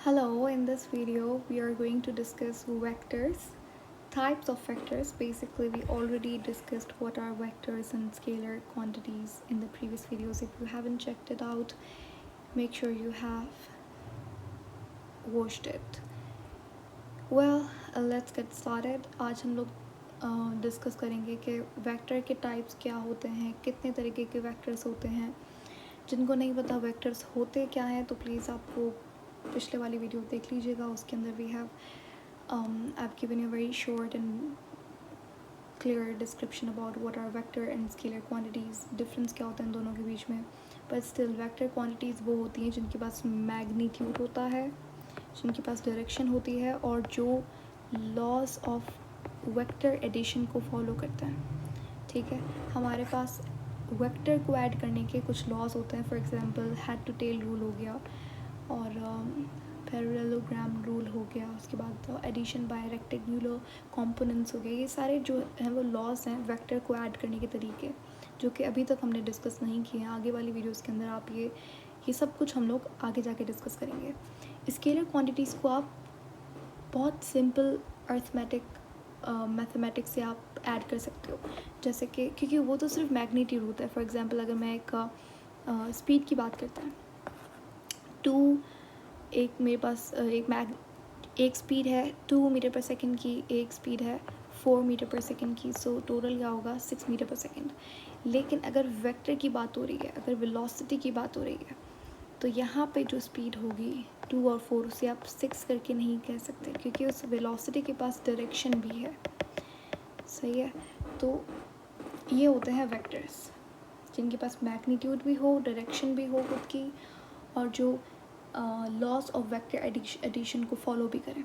Hello, in this video we are going to discuss vectors, types of vectors. Basically, we already discussed what are vectors and scalar quantities in the previous videos. If you haven't checked it out, make sure you have watched it. Well, let's get started. आज हम लोग discuss करेंगे कि vector के types क्या होते हैं, कितने तरीके के वेक्टर्स होते हैं. जिनको नहीं पता वेक्टर्स होते क्या हैं तो प्लीज़ आपको पिछले वाली वीडियो देख लीजिएगा. उसके अंदर we have I've given you a very short and clear description about what are vector and scalar quantities. Difference क्या होता है इन दोनों के बीच में. बट स्टिल वेक्टर क्वांटिटीज़ वो होती हैं जिनके पास मैग्नीट्यूड होता है, जिनके पास डायरेक्शन होती है और जो लॉज ऑफ वेक्टर एडिशन को फॉलो करते हैं. ठीक है, हमारे पास वेक्टर को ऐड करने के कुछ लॉज होते हैं. For example head to tail rule हो गया और पैरेललोग्राम रूल हो गया. उसके बाद एडिशन बाय रेक्टेंगुलर कंपोनेंट्स हो गए. ये सारे जो हैं वो लॉज हैं वेक्टर को ऐड करने के तरीके, जो कि अभी तक हमने डिस्कस नहीं किए हैं. आगे वाली वीडियोस के अंदर आप ये सब कुछ हम लोग आगे जाके डिस्कस करेंगे. स्केलर क्वांटिटीज़ को आप बहुत सिंपल अर्थमेटिक मैथमेटिक्स से आप ऐड कर सकते हो. जैसे कि क्योंकि वो तो सिर्फ मैग्नीट्यूड होता है. फॉर एग्जांपल अगर मैं एक स्पीड की बात करता है, एक मेरे पास एक स्पीड है 2 मीटर पर सेकंड की, एक स्पीड है 4 मीटर पर सेकंड की. सो टोटल क्या होगा 6 मीटर पर सेकंड. लेकिन अगर वेक्टर की बात हो रही है, अगर वेलोसिटी की बात हो रही है, तो यहाँ पे जो स्पीड होगी 2 और 4 उसे आप 6 करके नहीं कह सकते क्योंकि उस वेलोसिटी के पास डायरेक्शन भी है. सही है. तो ये होते हैं वेक्टर्स जिनके पास मैग्नीट्यूड भी हो, डायरेक्शन भी हो खुद की, और जो लॉज ऑफ वेक्टर एडिशन को फॉलो भी करें.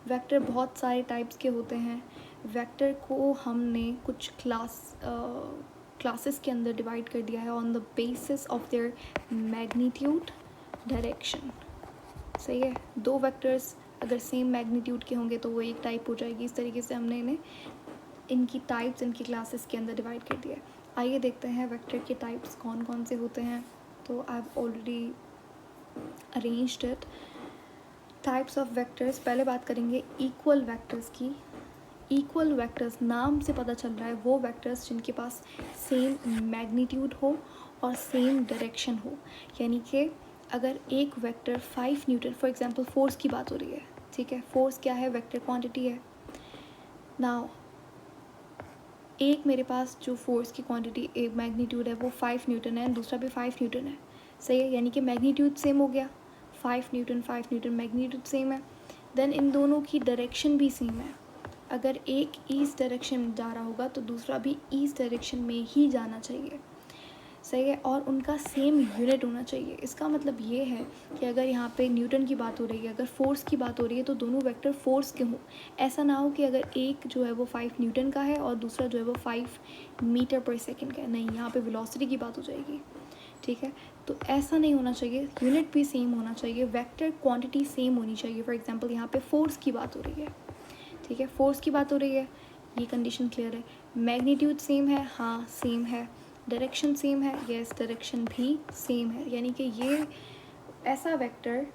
वेक्टर बहुत सारे टाइप्स के होते हैं. वेक्टर को हमने कुछ क्लासेस के अंदर डिवाइड कर दिया है on the basis of their magnitude, direction. सही है. दो वेक्टर्स अगर सेम मैग्नीट्यूड के होंगे तो वो एक टाइप हो जाएगी. इस तरीके से हमने इन्हें इनकी टाइप्स इनकी क्लासेस के अंदर डिवाइड कर दिया है. आइए देखते हैं वेक्टर के टाइप्स कौन कौन से होते हैं. तो I have already arranged it. Types of vectors, पहले बात करेंगे इक्वल वेक्टर्स की. इक्वल वेक्टर्स नाम से पता चल रहा है वो वेक्टर्स जिनके पास सेम मैग्नीट्यूड हो और सेम डायरेक्शन हो. यानी कि अगर एक vector 5 Newton, for example force की बात हो रही है. ठीक है, फोर्स क्या है, वेक्टर क्वांटिटी है. नाउ एक मेरे पास जो फोर्स की क्वांटिटी एक मैग्नीट्यूड है वो 5 न्यूटन है, दूसरा भी 5 न्यूटन है. सही है, यानी कि मैग्नीट्यूड सेम हो गया. 5 न्यूटन मैग्नीट्यूड सेम है. देन इन दोनों की डायरेक्शन भी सेम है. अगर एक ईस्ट डायरेक्शन में जा रहा होगा तो दूसरा भी ईस्ट डायरेक्शन में ही जाना चाहिए. सही है, और उनका सेम यूनिट होना चाहिए. इसका मतलब ये है कि अगर यहाँ पे न्यूटन की बात हो रही है, अगर फोर्स की बात हो रही है, तो दोनों वेक्टर फोर्स के हों. ऐसा ना हो कि अगर एक जो है वो 5 न्यूटन का है और दूसरा जो है वो 5 मीटर पर सेकंड का है. नहीं, यहाँ पे वेलोसिटी की बात हो जाएगी. ठीक है, तो ऐसा नहीं होना चाहिए. यूनिट भी सेम होना चाहिए, वेक्टर क्वांटिटी सेम होनी चाहिए. फॉर एग्जांपल यहाँ पे फोर्स की बात हो रही है. ठीक है, फोर्स की बात हो रही है, ये कंडीशन क्लियर है. मैग्नीट्यूड सेम है, हाँ सेम है. डायरेक्शन सेम है, यस डायरेक्शन भी सेम है. यानी कि ये ऐसा वेक्टर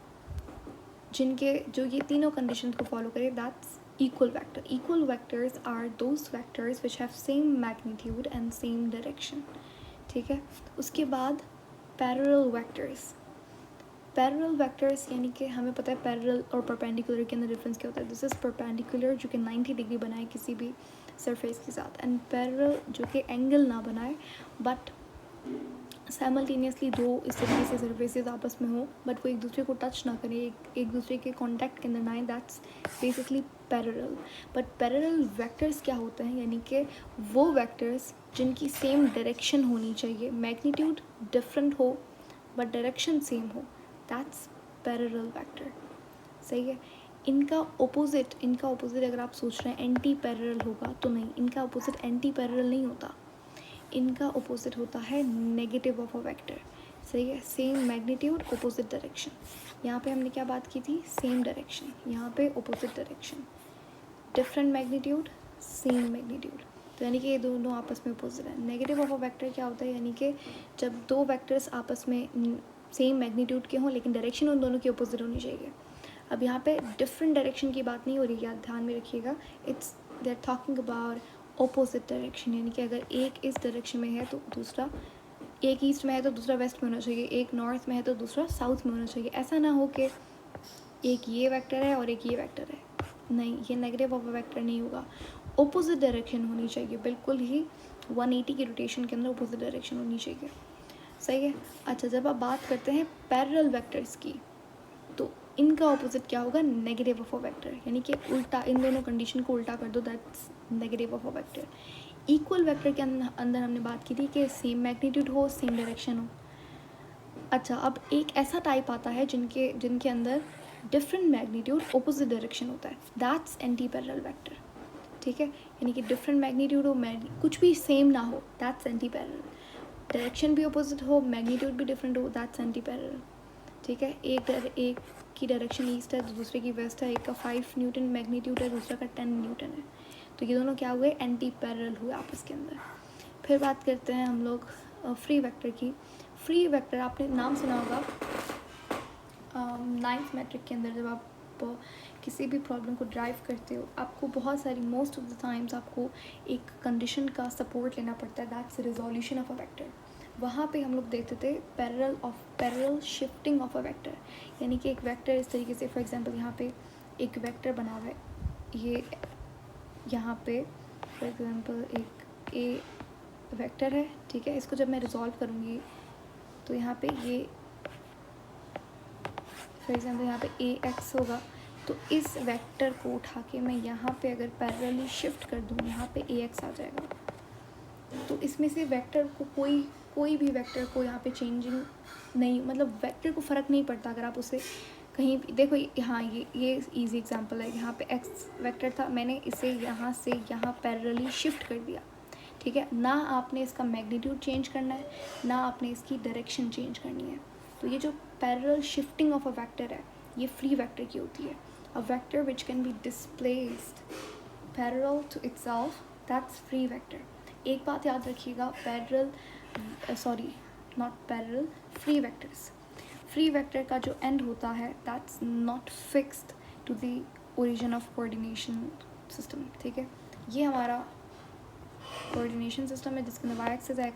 जिनके जो ये तीनों कंडीशन को फॉलो करे, that's equal vector. Equal vectors are those vectors which have same magnitude and same direction. ठीक है, उसके बाद पैरेलल वेक्टर्स. पैरेलल वेक्टर्स यानी कि हमें पता है पैरेलल और परपेंडिकुलर के अंदर डिफरेंस क्या होता है. दिस इज़ परपेंडिकुलर जो कि 90 डिग्री बनाए किसी भी सरफेस के साथ, एंड पैरेलल जो कि एंगल ना बनाए बट साइमल्टेनियसली दो इस तरीके से सरफेसेस आपस में हो बट वो एक दूसरे को टच ना करें, एक दूसरे के कॉन्टैक्ट के अंदर ना आए. That's basically parallel. But parallel vectors क्या होते हैं, यानी कि वो वेक्टर्स जिनकी सेम डायरेक्शन होनी चाहिए, मैग्नीट्यूड डिफरेंट हो बट डायरेक्शन सेम हो. That's parallel vector. सही है. इनका अपोजिट अगर आप सोच रहे हैं एंटी पैरेलल होगा, तो नहीं, इनका अपोजिट एंटी पैरेलल नहीं होता. इनका अपोजिट होता है नेगेटिव ऑफ अ वेक्टर. सही है, सेम मैग्नीट्यूड अपोजिट डायरेक्शन. यहाँ पे हमने क्या बात की थी, सेम डायरेक्शन, यहाँ पे opposite direction. Different magnitude, same magnitude, तो यानी कि ये दोनों आपस में अपोजिट है. नेगेटिव ऑफ अ वेक्टर क्या होता है, यानी कि जब दो वेक्टर्स आपस में सेम मैग्नीट्यूड के हों लेकिन डायरेक्शन उन दोनों की अपोजिट होनी चाहिए. अब यहाँ पे डिफरेंट डायरेक्शन की बात नहीं हो रही है, ध्यान में रखिएगा, it's they are talking about opposite direction, यानी कि अगर एक इस डायरेक्शन में है तो दूसरा, एक ईस्ट में है तो दूसरा वेस्ट में होना चाहिए, एक नॉर्थ में है तो दूसरा साउथ में होना चाहिए। ऐसा ना हो कि एक ये वेक्टर है और एक ये वेक्टर है, नहीं, ये नेगेटिव ऑफ अ वेक्टर नहीं होगा, ऑपोजिट डायरेक्शन होनी चाहिए, बिल्कुल ही 180 की रोटेशन के अंदर ऑपोजिट डायरेक्शन होनी चाहिए। सही है। अच्छा, जब आप बात करते हैं पैरेलल वेक्टर्स की, तो इनका ऑपोजिट क्या होगा, नेगेटिव ऑफ अ वेक्टर, यानी कि उल्टा, इन दोनों कंडीशन को उल्टा कर दो, that's negative of a vector. Equal vector के अंदर हमने बात की थी कि सेम मैग्नीट्यूड हो, सेम डायरेक्शन हो। अच्छा, अब एक ऐसा टाइप आता है जिनके अंदर डिफरेंट मैग्नीट्यूड ऑपोजिट डायरेक्शन होता है, दैट्स एंटी पैरेलल वेक्टर। ठीक है, यानी कि डिफरेंट मैग्नीट्यूड हो, कुछ भी सेम ना हो, दैट्स एंटी पैरेलल। डायरेक्शन भी ऑपोजिट हो, मैग्नीट्यूड भी डिफरेंट हो, दैट्स एंटी पैरेलल। ठीक है, एक की डायरेक्शन ईस्ट है तो दूसरे की वेस्ट है, एक का 5 न्यूटन मैग्नीट्यूड है, दूसरा का 10 न्यूटन है, तो ये दोनों क्या हुए, एंटी पैरेलल हुए आपस के अंदर। फिर बात करते हैं हम लोग फ्री वेक्टर की। फ्री वेक्टर आपने नाम सुना होगा, 9th मैट्रिक के अंदर जब आप किसी भी प्रॉब्लम को ड्राइव करते हो, आपको बहुत सारी, मोस्ट ऑफ द टाइम्स आपको एक कंडीशन का सपोर्ट लेना पड़ता है, that's resolution of a vector. वहाँ पे हम लोग देखते थे parallel shifting of a vector, यानी कि एक वेक्टर इस तरीके से, फॉर एग्जांपल यहाँ पे एक वेक्टर बना हुआ है, ये यहाँ पे फॉर एग्जांपल एक ए वेक्टर है, ठीक है, इसको जब मैं रिजॉल्व करूँगी तो यहाँ पे ये फॉर एग्जांपल यहाँ पे ए एक्स होगा, तो इस वेक्टर को उठा के मैं यहाँ पे अगर पैरेलली शिफ्ट कर दूँ, यहाँ पे ए एक्स आ जाएगा, तो इसमें से वेक्टर को कोई भी वेक्टर को यहाँ पे चेंजिंग नहीं, मतलब वेक्टर को फ़र्क नहीं पड़ता अगर आप उसे कहीं देखो, हाँ ये इजी एग्जांपल है, यहाँ पे एक्स वेक्टर था, मैंने इसे यहाँ से यहाँ पैरेलली शिफ्ट कर दिया, ठीक है, ना आपने इसका मैग्नीट्यूड चेंज करना है, ना आपने इसकी डायरेक्शन चेंज करनी है। तो ये जो parallel shifting of a vector है, ये फ्री वेक्टर की होती है। A vector which can be displaced parallel to itself, that's free vector. एक बात याद रखिएगा, फ्री वेक्टर्स, फ्री वेक्टर का जो एंड होता है, that's not fixed to the origin of coordination system. ठीक है, ये हमारा कोऑर्डिनेशन सिस्टम है जिसके अंदर वाई एक्सिस है,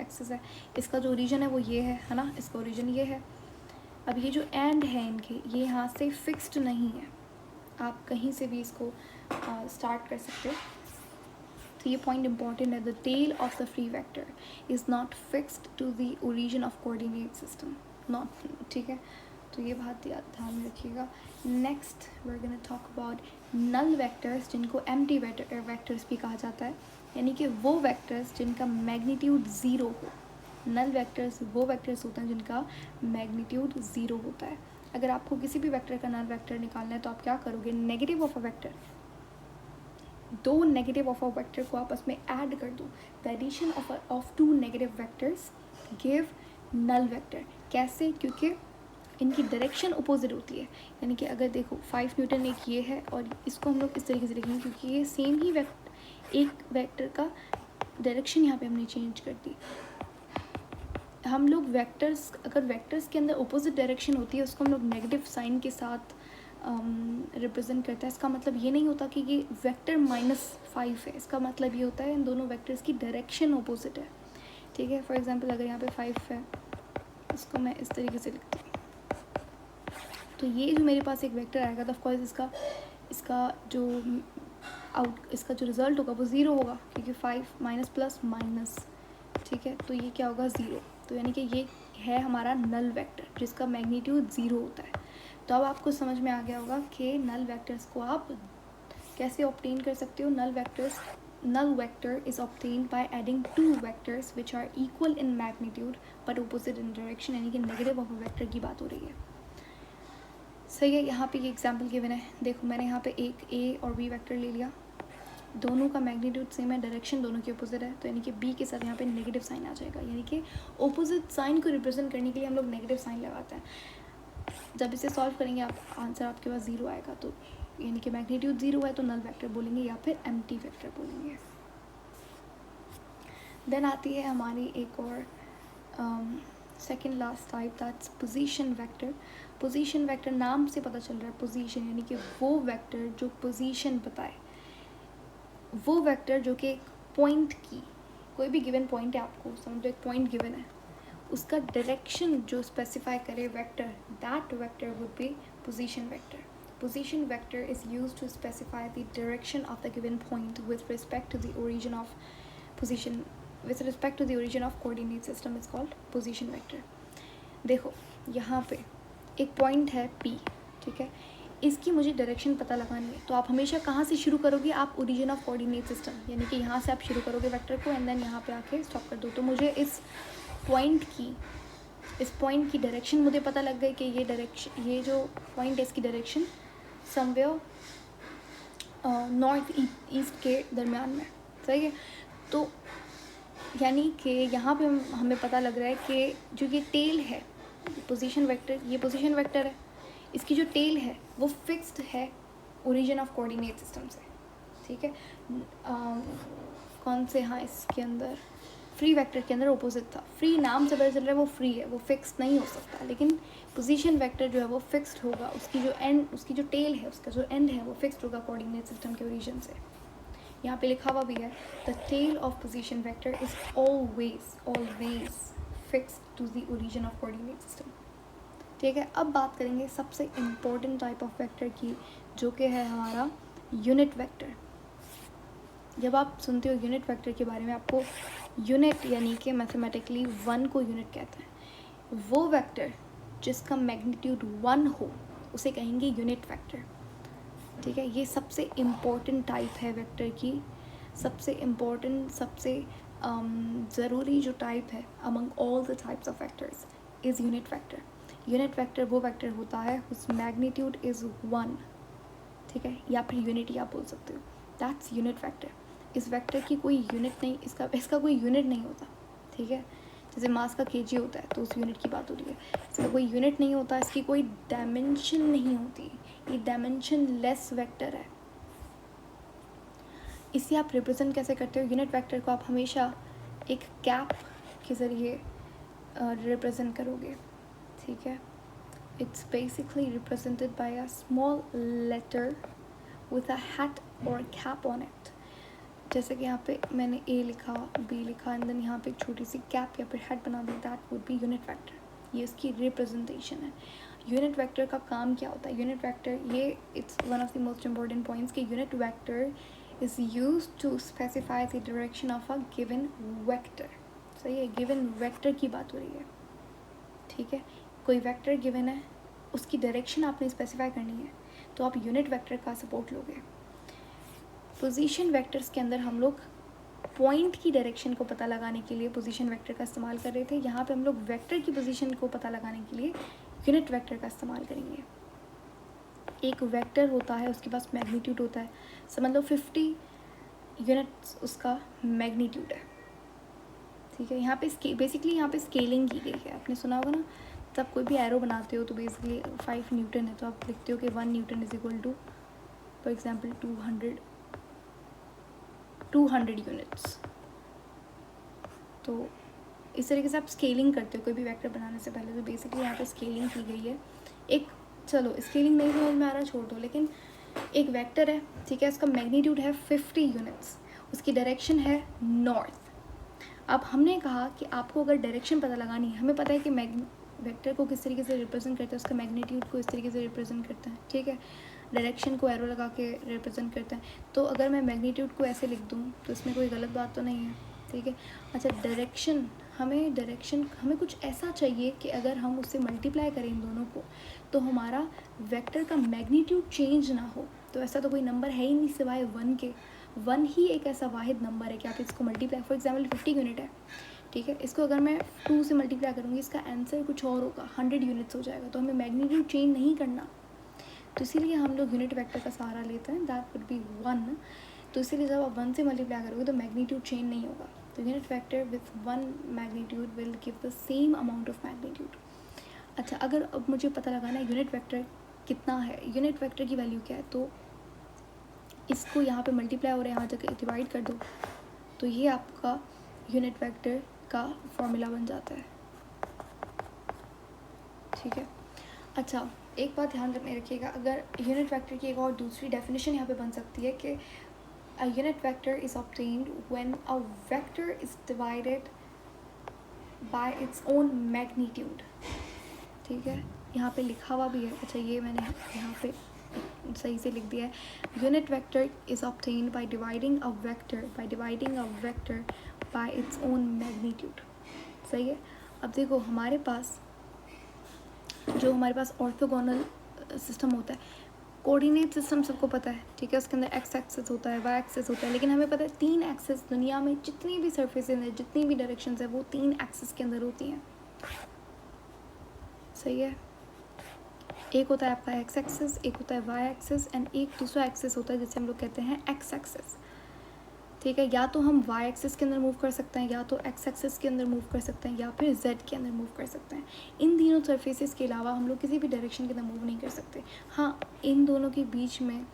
एक्सिस है, इसका जो ओरिजिन है वो ये है ना, इसका ओरिजिन ये है। अब ये जो एंड है इनके, ये यहाँ से फिक्स्ड नहीं है, आप कहीं से भी इसको स्टार्ट कर सकते हो। तो ये पॉइंट इंपॉर्टेंट है, the tail of the free vector is not fixed to the origin of coordinate system, not, ठीक है, तो ये बात ध्यान में रखिएगा। Next we are gonna talk about null vectors, जिनको एम्प्टी वेक्टर्स भी कहा जाता है, यानी कि वो वेक्टर्स जिनका मैग्नीट्यूड ज़ीरो हो। नल वेक्टर्स वो वेक्टर्स होते हैं जिनका मैग्नीट्यूड ज़ीरो होता है। अगर आपको किसी भी वेक्टर का नल वेक्टर निकालना है तो आप क्या करोगे, नेगेटिव ऑफ अ वेक्टर, दो नेगेटिव ऑफ अ वेक्टर को आपस में ऐड कर दो, the addition of two negative vectors give null vector. कैसे, क्योंकि इनकी डायरेक्शन अपोजिट होती है, यानी कि अगर देखो 5 न्यूटन एक ये है और इसको हम लोग इस तरीके से लिखेंगे, क्योंकि ये सेम ही एक वेक्टर का डायरेक्शन यहाँ पे हमने चेंज कर दी। हम लोग वेक्टर्स, अगर वेक्टर्स के अंदर अपोजिट डायरेक्शन होती है, उसको हम लोग नेगेटिव साइन के साथ रिप्रेजेंट करता है। इसका मतलब ये नहीं होता कि ये वेक्टर -5 है, इसका मतलब ये होता है इन दोनों वेक्टर्स की डायरेक्शन अपोजिट है। ठीक है, फॉर एग्जांपल अगर यहाँ पे 5 है, इसको मैं इस तरीके से लिखती हूँ, तो ये जो मेरे पास एक वेक्टर आएगा, तो ऑफकोर्स इसका जो रिज़ल्ट होगा वो ज़ीरो होगा, क्योंकि 5 माइनस प्लस माइनस, ठीक है, तो ये क्या होगा, ज़ीरो। तो यानी कि ये है हमारा नल वेक्टर जिसका मैग्नीट्यूड ज़ीरो होता है। तो अब आपको समझ में आ गया होगा कि नल वेक्टर्स को आप कैसे ऑब्टेन कर सकते हो। Null vector is obtained by adding two vectors which are equal in magnitude but opposite in direction, यानी कि नेगेटिव ऑफ अ वेक्टर की बात हो रही है। सही है, यहाँ पे ये एग्जाम्पल गिवन है, देखो मैंने यहाँ पे एक ए और बी वेक्टर ले लिया, दोनों का मैग्नीट्यूड सेम है, डायरेक्शन दोनों की अपोजिट है, तो यानी कि बी के साथ यहाँ पे नेगेटिव साइन आ जाएगा, यानी कि अपोजिट साइन को रिप्रेजेंट करने के लिए हम लोग नेगेटिव साइन लगाते हैं। जब इसे सॉल्व करेंगे आप आंसर आपके पास ज़ीरो आएगा, तो यानी कि मैग्नीट्यूड ज़ीरो है तो नल वेक्टर बोलेंगे या फिर एम्प्टी वेक्टर बोलेंगे। देन आती है हमारी एक और second last type that's position vector. Position vector नाम से पता चल रहा है, पोजीशन यानी कि वो वेक्टर जो पोजीशन बताए, वो वेक्टर जो कि एक पॉइंट की, कोई भी गिवन पॉइंट है, आपको समझ लो एक पॉइंट गिवन है, उसका डायरेक्शन जो स्पेसिफाई करे vector, that vector would be position vector. Position vector is used to specify the direction of the given point with respect to the origin of position, with respect to the origin of coordinate system is called position vector. देखो यहाँ पे एक point है P, ठीक है, इसकी मुझे direction पता लगानी है, तो आप हमेशा कहाँ से शुरू करोगे, आप ओरिजिन ऑफ कोऑर्डिनेट सिस्टम यानी कि यहाँ से आप शुरू करोगे वेक्टर को एंड देन यहाँ पे आके स्टॉप कर दो. तो मुझे इस पॉइंट की डायरेक्शन मुझे पता लग गई कि ये जो पॉइंट है इसकी डायरेक्शन समवेयर नॉर्थ ईस्ट के दरमियान में, सही है. तो यानी कि यहाँ पे हमें पता लग रहा है कि जो ये टेल है पोजीशन वेक्टर, ये पोजीशन वेक्टर है, इसकी जो टेल है वो फिक्स्ड है ओरिजिन ऑफ कोऑर्डिनेट सिस्टम से, ठीक है. कौन से, हाँ इसके अंदर फ्री वेक्टर के अंदर ऑपोजिट था. फ्री नाम से पता चल रहा है वो फ्री है, वो फिक्स्ड नहीं हो सकता, लेकिन पोजीशन वेक्टर जो है वो फिक्स्ड होगा, उसकी जो टेल है, उसका जो एंड है वो फिक्स्ड होगा कोऑर्डिनेट सिस्टम के ओरिजिन से. यहाँ पे लिखा हुआ भी है the tail of position vector is always fixed to the origin of coordinate system, ठीक है. अब बात करेंगे सबसे इम्पोर्टेंट टाइप ऑफ वेक्टर की, जो कि है हमारा यूनिट वेक्टर. जब आप सुनते हो यूनिट वेक्टर के बारे में, आपको यूनिट यानी कि मैथमेटिकली 1 को यूनिट कहते हैं. वो वेक्टर जिसका मैग्नीट्यूड 1 हो उसे कहेंगे यूनिट वेक्टर, ठीक है. ये सबसे इम्पोर्टेंट टाइप है वेक्टर की, सबसे इम्पोर्टेंट, सबसे ज़रूरी जो टाइप है among all the types of vectors is unit vector. Unit vector वो वेक्टर होता है उस मैग्नीट्यूड इज़ 1, ठीक है, या फिर यूनिटी आप बोल सकते हो. That's unit vector. इस वेक्टर की कोई यूनिट नहीं, इसका कोई यूनिट नहीं होता, ठीक है. जैसे मास का केजी होता है तो उस यूनिट की बात हो रही है, इसका कोई यूनिट नहीं होता, इसकी कोई डायमेंशन नहीं होती, ये डायमेंशन लेस वेक्टर है. इसे आप रिप्रेजेंट कैसे करते हो? यूनिट वेक्टर को आप हमेशा एक कैप के ज़रिए रिप्रेजेंट करोगे, ठीक है. It's basically represented by a small letter with a hat और कैप ऑन इट. जैसे कि यहाँ पे मैंने ए लिखा, बी लिखा एंड देन यहाँ पे एक छोटी सी कैप या फिर हेड बना दी, that would be unit vector. ये इसकी रिप्रेजेंटेशन है. यूनिट वेक्टर का काम क्या होता है? यूनिट वेक्टर, ये it's one of the most important points कि unit vector is use to specify the direction of a given vector. सही है, गिवन वेक्टर की बात हो रही है, ठीक है. कोई वेक्टर गिवन है, उसकी डायरेक्शन आपने स्पेसिफाई करनी है, तो आप यूनिट वेक्टर का सपोर्ट लोगे. पोजीशन वेक्टर्स के अंदर हम लोग पॉइंट की डायरेक्शन को पता लगाने के लिए पोजीशन वेक्टर का इस्तेमाल कर रहे थे. यहाँ पे हम लोग वेक्टर की पोजीशन को पता लगाने के लिए यूनिट वेक्टर का इस्तेमाल करेंगे. एक वेक्टर होता है, उसके पास मैग्नीट्यूड होता है, समझ लो 50 यूनिट्स उसका मैग्नीट्यूड है, ठीक है. यहाँ पे बेसिकली यहाँ पे स्केलिंग की गई है. आपने सुना होगा ना, तब कोई भी एरो बनाते हो तो बेसिकली 5 न्यूटन है, तो आप लिखते हो कि 1 newton is equal to for example 200 units. तो इस तरीके से आप स्केलिंग करते हो कोई भी वेक्टर बनाने से पहले. तो बेसिकली यहाँ पे स्केलिंग की गई है. एक, चलो स्केलिंग नहीं समझ में आ रहा, छोड़ दो. लेकिन एक वेक्टर है, ठीक है, उसका मैग्नीट्यूड है 50 यूनिट्स, उसकी डायरेक्शन है नॉर्थ. अब हमने कहा कि आपको अगर डायरेक्शन पता लगानी है, हमें पता है कि वेक्टर को किस तरीके से रिप्रेजेंट करते हैं, उसका मैग्नीट्यूड को इस तरीके से रिप्रेजेंट करते हैं, ठीक है. डायरेक्शन को एरो लगा के रिप्रेजेंट करते हैं. तो अगर मैं मैग्नीट्यूड को ऐसे लिख दूँ तो इसमें कोई गलत बात तो नहीं है, ठीक है. अच्छा, डायरेक्शन हमें कुछ ऐसा चाहिए कि अगर हम उससे मल्टीप्लाई करें इन दोनों को तो हमारा वेक्टर का मैग्नीट्यूड चेंज ना हो. तो ऐसा तो कोई नंबर है ही नहीं सिवाय 1 के. 1 ही एक ऐसा वाहिद नंबर है कि आप इसको मल्टीप्लाई, फॉर एग्जाम्पल 50 यूनिट है, ठीक है, इसको अगर मैं 2 से मल्टीप्लाई करूँगी, इसका आंसर कुछ और होगा, 100 यूनिट्स हो जाएगा. तो हमें मैग्नीट्यूड चेंज नहीं करना, तो इसीलिए हम लोग यूनिट वेक्टर का सहारा लेते हैं. That would B 1. तो इसीलिए जब आप 1 से मल्टीप्लाई करोगे तो मैग्नीट्यूड चेंज नहीं होगा. तो unit vector with 1 magnitude will give the same amount of magnitude. अच्छा, अगर अब मुझे पता लगाना है यूनिट वेक्टर कितना है, यूनिट वेक्टर की वैल्यू क्या है, तो इसको यहाँ पे मल्टीप्लाई हो रहा है, यहाँ जाकर डिवाइड कर दो, तो ये आपका यूनिट वेक्टर का फॉर्मूला बन जाता है. ठीक है। अच्छा, एक बात ध्यान में रखिएगा, अगर यूनिट वेक्टर की एक और दूसरी डेफिनेशन यहाँ पे बन सकती है कि a unit vector is obtained when a vector is divided by its own magnitude। ठीक है, यहाँ पे लिखा हुआ भी है। अच्छा, ये मैंने यहाँ पे सही से लिख दिया है। Unit vector is obtained by dividing a vector by its own magnitude. सही है। अब देखो, हमारे पास ऑर्थोगोनल सिस्टम होता है, कोऑर्डिनेट सिस्टम सबको पता है, ठीक है। उसके अंदर एक्स एक्सिस होता है, वाई एक्सिस होता है, लेकिन हमें पता है 3 एक्सिस दुनिया में जितनी भी सरफेसेज हैं, जितनी भी डायरेक्शंस है, वो 3 एक्सिस के अंदर होती हैं। सही है। एक होता है आपका एक्स एक्सिस, एक होता है वाई एक्सिस, एंड एक दूसरा एक्सिस होता है जिसे हम लोग कहते हैं एक्स एक्सिस। ठीक है, या तो हम वाई एक्सिस के अंदर मूव कर सकते हैं, या तो एक्स एक्सिस के अंदर मूव कर सकते हैं, या फिर जेड के अंदर मूव कर सकते हैं। इन तीनों सरफेसेस के अलावा हम लोग किसी भी डायरेक्शन के अंदर मूव नहीं कर सकते। हाँ, इन दोनों के बीच में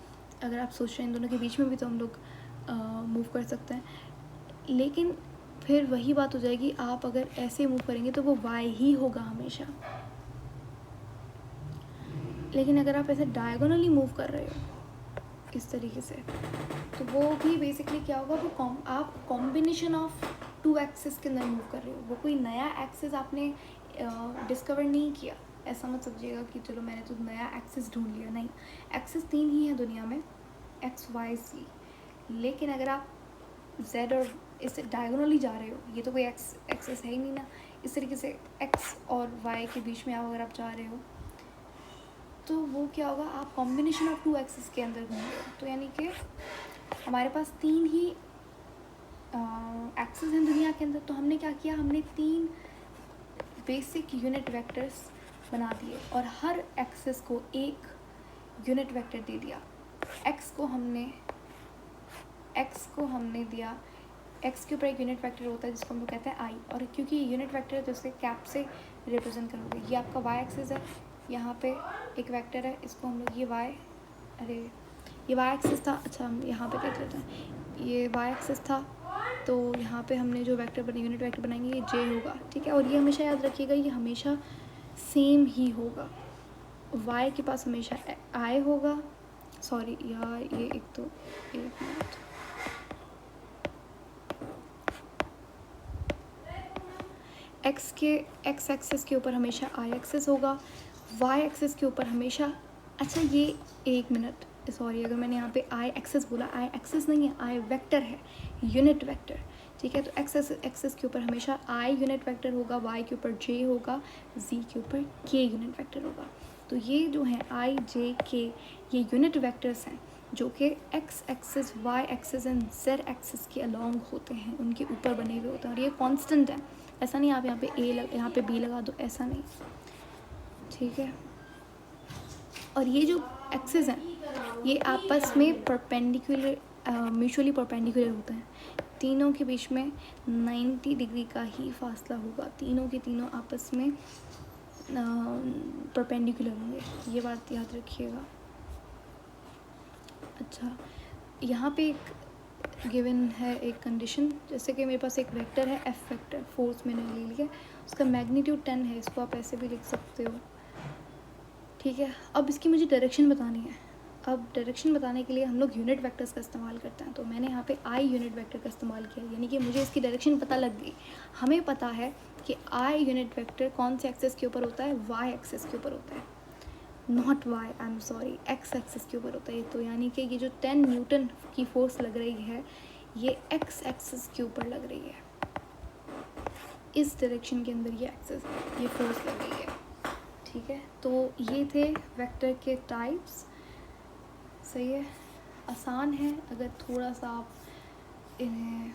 अगर आप सोच रहे हैं, इन दोनों के बीच में भी तो हम लोग मूव कर सकते हैं, लेकिन फिर वही बात हो जाएगी, आप अगर ऐसे मूव करेंगे तो वो वाई ही होगा हमेशा। लेकिन अगर आप ऐसे डायगोनली मूव कर रहे हो इस तरीके से, तो वो भी बेसिकली क्या होगा, वो आप कॉम्बिनेशन ऑफ 2 एक्सिस के अंदर मूव कर रहे हो। वो कोई नया एक्सिस आपने डिस्कवर नहीं किया। ऐसा मत समझिएगा कि चलो मैंने तो नया एक्सिस ढूंढ लिया, नहीं। एक्सिस 3 ही है दुनिया में, एक्स वाई सी। लेकिन अगर आप जेड और इससे डायगोनली जा रहे हो, ये तो कोई एक्सिस है ही नहीं ना। इस तरीके से एक्स और वाई के बीच में अगर आप जा रहे हो, तो वो क्या होगा, आप कॉम्बिनेशन ऑफ 2 एक्सिस के अंदर घूम रहे हो। तो यानी कि हमारे पास 3 ही एक्सिस हैं दुनिया के अंदर। तो हमने क्या किया, हमने 3 बेसिक यूनिट वेक्टर्स बना दिए और हर एक्सिस को एक यूनिट वेक्टर दे दिया। एक्स को हमने दिया, एक्स के ऊपर एक यूनिट वेक्टर होता है जिसको हम लोग कहते हैं आई, और क्योंकि ये यूनिट वेक्टर है तो उसके कैप से रिप्रेजेंट करोगे। ये आपका वाई एक्सिस है, यहाँ पे एक वेक्टर है, इसको हम लोग ये वाई एक्सिस था। अच्छा, हम यहाँ पे देख लेते हैं, ये वाई एक्सिस था, तो यहाँ पे हमने जो वेक्टर बने, यूनिट वेक्टर बनाएंगे, ये जे होगा। ठीक है, और ये हमेशा याद रखिएगा, ये हमेशा सेम ही होगा। वाई के पास हमेशा आई होगा, सॉरी यार, ये एक मिनट, एक्स एक्सिस के ऊपर हमेशा आई एक्सिस होगा, वाई एक्सिस के ऊपर हमेशा, अच्छा ये एक मिनट, सॉरी, अगर मैंने यहाँ पे आई एक्सिस बोला, आई एक्सिस नहीं है, आई वेक्टर है, यूनिट वेक्टर। ठीक है, तो एक्स एक्सिस के ऊपर हमेशा आई यूनिट वेक्टर होगा, वाई के ऊपर जे होगा, जी के ऊपर के यूनिट वेक्टर होगा। तो ये जो है आई जे के, ये यूनिट वेक्टर्स हैं जो कि X axis, Y axis and Z axis के अलॉन्ग होते हैं, उनके ऊपर बने हुए होते हैं, और ये कांस्टेंट है। ऐसा नहीं आप यहाँ पे यहाँ पे बी लगा दो, ऐसा नहीं। ठीक है, और ये जो एक्सिस हैं ये आपस में परपेंडिकुलर, म्यूचुअली परपेंडिकुलर होते हैं। तीनों के बीच में 90 डिग्री का ही फासला होगा, तीनों के तीनों आपस में परपेंडिकुलर होंगे, ये बात याद रखिएगा। अच्छा, यहाँ पे एक गिवन है एक कंडीशन, जैसे कि मेरे पास एक वेक्टर है एफ वेक्टर, फोर्स मैंने ले लिया, उसका मैग्नीट्यूड 10 है, इसको आप ऐसे भी लिख सकते हो। ठीक है, अब इसकी मुझे डायरेक्शन बतानी है। अब डायरेक्शन बताने के लिए हम लोग यूनिट वेक्टर्स का इस्तेमाल करते हैं, तो मैंने यहाँ पे आई यूनिट वेक्टर का इस्तेमाल किया, यानी कि मुझे इसकी डायरेक्शन पता लग गई। हमें पता है कि आई यूनिट वेक्टर कौन से एक्सिस के ऊपर होता है, वाई एक्सिस के ऊपर होता है, not Y, I am sorry, X axis के ऊपर होता है। तो यानी कि ये जो 10 न्यूटन की फोर्स लग रही है, ये एक्स एक्सिस के ऊपर लग रही है, इस डायरेक्शन के अंदर ये फोर्स लग रही है। ठीक है, तो ये थे वेक्टर के टाइप्स। सही है, आसान है अगर थोड़ा सा आप इन्हें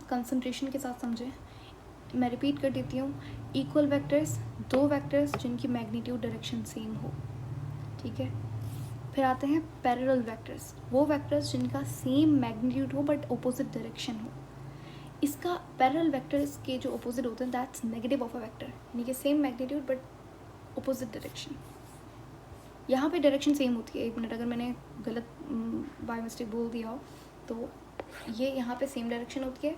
कंसंट्रेशन के साथ समझें। मैं रिपीट कर देती हूँ, इक्वल वेक्टर्स, 2 वेक्टर्स जिनकी मैग्नीट्यूड डायरेक्शन सेम हो। ठीक है, फिर आते हैं पैरेलल वेक्टर्स, वो वेक्टर्स जिनका सेम मैग्नीट्यूड हो बट अपोजिट डायरेक्शन हो। इसका पैरेलल वेक्टर्स के जो अपोजिट होते हैं, that's negative of a vector, यानी कि same magnitude but opposite direction. यहाँ पे डायरेक्शन सेम होती है, एक मिनट, अगर मैंने गलत बाय मिस्टेक बोल दिया हो तो ये यहाँ पे सेम डायरेक्शन होती है,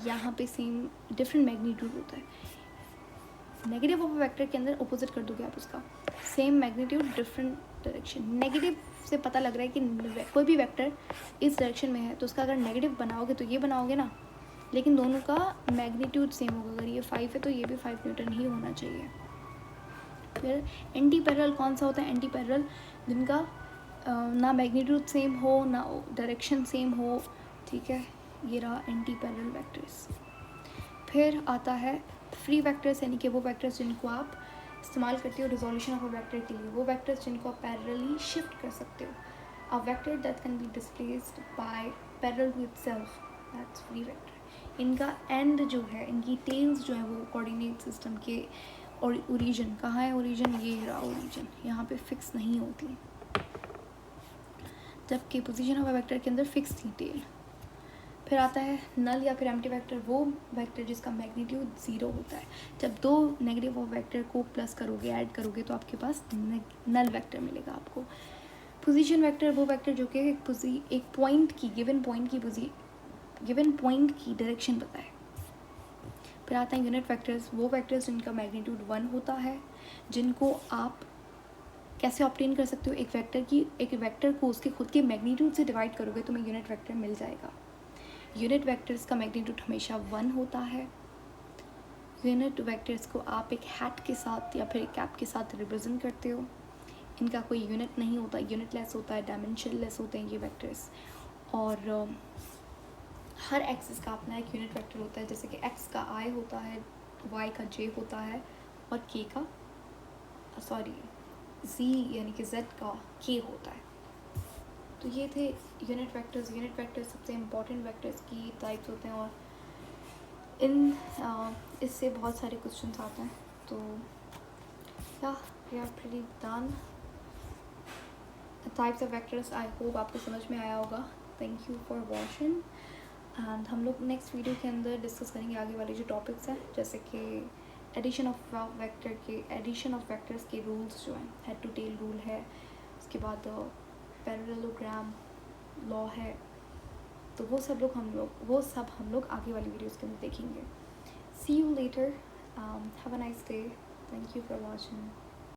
यहाँ पे सेम डिफरेंट मैग्नीट्यूड होता है। नेगेटिव ऑफ वेक्टर के अंदर अपोजिट कर दोगे आप उसका, same magnitude different direction. Negative से पता लग रहा है कि कोई भी वेक्टर इस डायरेक्शन में है तो उसका अगर नेगेटिव बनाओगे तो ये बनाओगे ना, लेकिन दोनों का मैग्नीट्यूड सेम होगा। अगर ये 5 है तो ये भी 5 न्यूटन ही होना चाहिए। फिर एंटी पैरेलल कौन सा होता है? एंटी पैरेलल जिनका ना मैग्नीट्यूड सेम हो ना डायरेक्शन सेम हो, ठीक है, ये रहा एंटी पैरेलल वेक्टर्स। फिर आता है फ्री वेक्टर्स, यानी कि वो वेक्टर्स जिनको आप इस्तेमाल करते हो रिजोल्यूशन ऑफ अ वेक्टर के लिए, वो वेक्टर्स जिनको आप पैरेलली शिफ्ट कर सकते हो। A vector that can be displaced by parallel to itself, that's free vector. इनका एंड जो है, इनकी टेल्स जो है वो कोऑर्डिनेट सिस्टम के और ओरिजिन कहाँ है? ओरिजिन ये रहा ओरिजिन, यहाँ पे फिक्स नहीं होती, जबकि पोजीशन ऑफ अ वेक्टर के अंदर फिक्स थी टेल। फिर आता है नल या फिर एम्प्टी वेक्टर, वो वेक्टर जिसका मैग्नीट्यूड 0 होता है। जब दो नेगेटिव ऑफ वेक्टर को प्लस करोगे, ऐड करोगे, तो आपके पास नल वेक्टर मिलेगा आपको। पोजीशन वेक्टर वो वेक्टर जो कि एक पॉइंट की गिवन पॉइंट की डायरेक्शन बताए। फिर आता है यूनिट वेक्टर्स, वो वेक्टर्स जिनका मैग्नीट्यूड 1 होता है, जिनको आप कैसे ऑब्टेन कर सकते हो? एक वेक्टर को उसके खुद के मैग्नीट्यूड से डिवाइड करोगे तो तुम्हें यूनिट वेक्टर मिल जाएगा। यूनिट वेक्टर्स का मैग्नीट्यूड हमेशा 1 होता है। यूनिट वेक्टर्स को आप एक हैट के साथ या फिर एक कैप के साथ रिप्रेजेंट करते हो। इनका कोई यूनिट नहीं होता, यूनिटलेस होता है, डायमेंशनलेस होते हैं ये वेक्टर्स। और हर एक्सिस का अपना एक यूनिट वेक्टर होता है, जैसे कि एक्स का आई होता है, वाई का जे होता है और के का जी यानी कि जेड का के होता है। तो ये थे यूनिट वेक्टर्स। यूनिट वेक्टर्स सबसे इम्पॉर्टेंट वेक्टर्स की टाइप्स होते हैं और इससे बहुत सारे क्वेश्चंस आते हैं। तो we are pretty done types of vectors. I hope आपको समझ में आया होगा। Thank you for watching and हम लोग नेक्स्ट वीडियो के अंदर डिस्कस करेंगे आगे वाले जो टॉपिक्स हैं, जैसे कि एडिशन ऑफ वेक्टर्स के रूल्स जो हैं, हेड टू टेल रूल है, उसके बाद पैरेललोग्राम लॉ है। तो वो सब हम लोग आगे वाली वीडियोस के अंदर देखेंगे। See you later, have a nice day, thank you for watching.